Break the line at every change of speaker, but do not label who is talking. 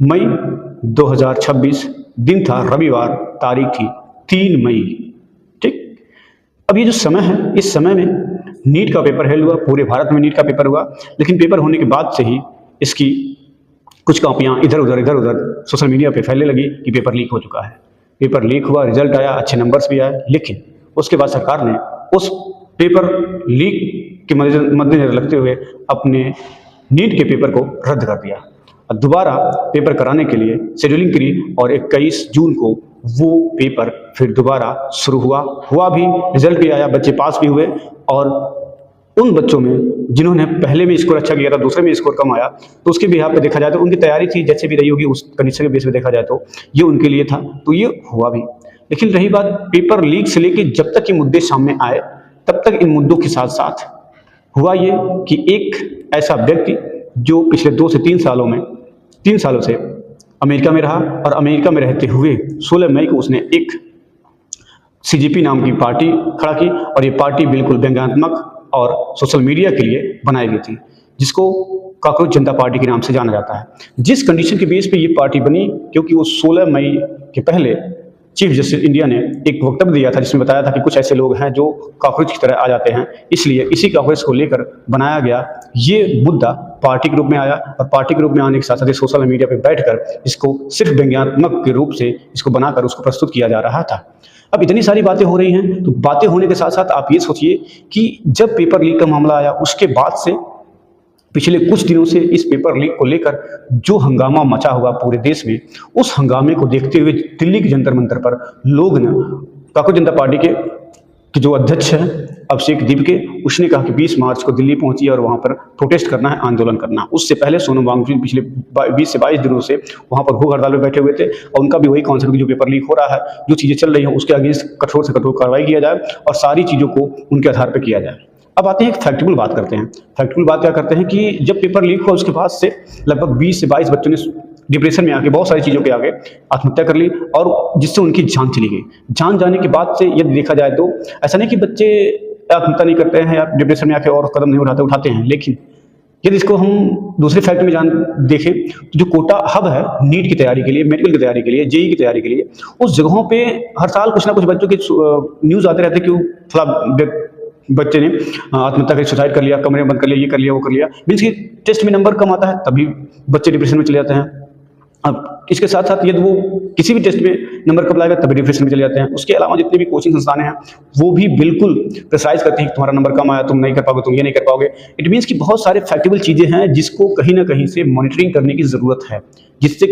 मई 2026 दिन था, रविवार, तारीख थी 3 मई। ठीक। अब ये जो समय है, इस समय में नीट का पेपर हेल्ड हुआ, पूरे भारत में नीट का पेपर हुआ, लेकिन पेपर होने के बाद से ही इसकी कुछ कॉपियां इधर उधर सोशल मीडिया पे फैलने लगी कि पेपर लीक हो चुका है। पेपर लीक हुआ, रिजल्ट आया, अच्छे नंबर्स भी आए, लेकिन उसके बाद सरकार ने उस पेपर लीक के मद्देनजर रखते हुए अपने नीट के पेपर को रद्द कर दिया और दोबारा पेपर कराने के लिए शेड्यूलिंग करी और 21 जून को वो पेपर फिर दोबारा शुरू हुआ भी, रिजल्ट भी आया, बच्चे पास भी हुए। और उन बच्चों में जिन्होंने पहले में स्कोर अच्छा किया था, दूसरे में स्कोर कम आया, तो उसके भी यहाँ पे देखा जाए तो उनकी तैयारी थी जैसे भी रही होगी, उस कंडीशन के बेस पे देखा जाए तो ये उनके लिए था, तो ये हुआ भी। लेकिन रही बात पेपर लीक से लेकर जब तक ये मुद्दे सामने आए, तब तक इन मुद्दों के साथ साथ हुआ ये कि एक ऐसा व्यक्ति जो पिछले 2 से 3 सालों में 3 सालों से अमेरिका में रहा और अमेरिका में रहते हुए 16 मई को उसने एक सीजीपी नाम की पार्टी खड़ा की और ये पार्टी बिल्कुल व्यंग्यात्मक और सोशल मीडिया के लिए बनाई गई थी, जिसको कॉकरोच जनता पार्टी के नाम से जाना जाता है। जिस कंडीशन के बेस पे ये पार्टी बनी, क्योंकि वो 16 मई के पहले चीफ जस्टिस इंडिया ने एक वक्तव्य दिया था जिसमें बताया था कि कुछ ऐसे लोग हैं जो कॉकरोच की तरह आ जाते हैं, इसलिए इसी कॉकरोच को लेकर बनाया गया ये मुद्दा पार्टी के रूप में आया और पार्टी के रूप में आने के साथ साथ सोशल मीडिया पे बैठकर इसको सिर्फ व्यंग्यात्मक के रूप से इसको बनाकर उसको प्रस्तुत किया जा रहा था। अब इतनी सारी बातें हो रही हैं, तो बातें होने के साथ साथ आप ये सोचिए कि जब पेपर लीक का मामला आया उसके बाद से पिछले कुछ दिनों से इस पेपर लीक को लेकर जो हंगामा मचा हुआ पूरे देश में, उस हंगामे को देखते हुए दिल्ली के जंतर मंतर पर लोग ने कॉकरोच जनता पार्टी के जो अध्यक्ष हैं अभिषेक दीपके, उसने कहा कि 20 मार्च को दिल्ली पहुंची और वहां पर प्रोटेस्ट करना है, आंदोलन करना। उससे पहले सोनम वांगचुक पिछले 20 से 22 दिनों से वहां पर भूख हड़ताल में बैठे हुए थे और उनका भी वही कॉन्सेप्ट कि जो पेपर लीक हो रहा है, जो चीजें चल रही हैं उसके अगेंस्ट कठोर से कठोर कार्रवाई किया जाए और सारी चीजों को उनके आधार पर किया जाए। अब आते हैं एक फैक्टेबल बात करते हैं। फैक्टेबल बात क्या करते हैं कि जब पेपर लीक हुआ उसके बाद से लगभग 20 से 22 बच्चों ने डिप्रेशन में आके बहुत सारी चीज़ों के आगे आत्महत्या कर ली और जिससे उनकी जान चली गई। जान जाने के बाद से यदि देखा जाए तो ऐसा नहीं कि बच्चे आत्महत्या नहीं करते हैं या डिप्रेशन में आके और कदम नहीं उठाते हैं, लेकिन यदि इसको हम दूसरे फैक्ट में देखें तो जो कोटा हब है नीट की तैयारी के लिए, मेडिकल की तैयारी के लिए, जेई की तैयारी के लिए, उस जगहों पे हर साल कुछ ना कुछ बच्चों के न्यूज़ आते रहते कि थोड़ा बच्चे ने आत्महत्या कर, सुसाइड कर लिया, कमरे में बंद कर लिया, ये कर लिया, वो कर लिया। मीन्स कि टेस्ट में नंबर कम आता है तभी बच्चे डिप्रेशन में चले जाते हैं। अब इसके साथ साथ यदि वो किसी भी टेस्ट में नंबर कम लाएगा तभी डिप्रेशन में चले जाते हैं। उसके अलावा जितने भी कोचिंग संस्थानें हैं वो भी बिल्कुल प्रेशराइज करते हैं कि तुम्हारा नंबर कम आया, तुम नहीं कर पाओगे, तुम ये नहीं कर पाओगे। इट मीन्स कि बहुत सारे फैक्टेबल चीज़ें हैं जिसको कहीं ना कहीं से मॉनिटरिंग करने की ज़रूरत है, जिससे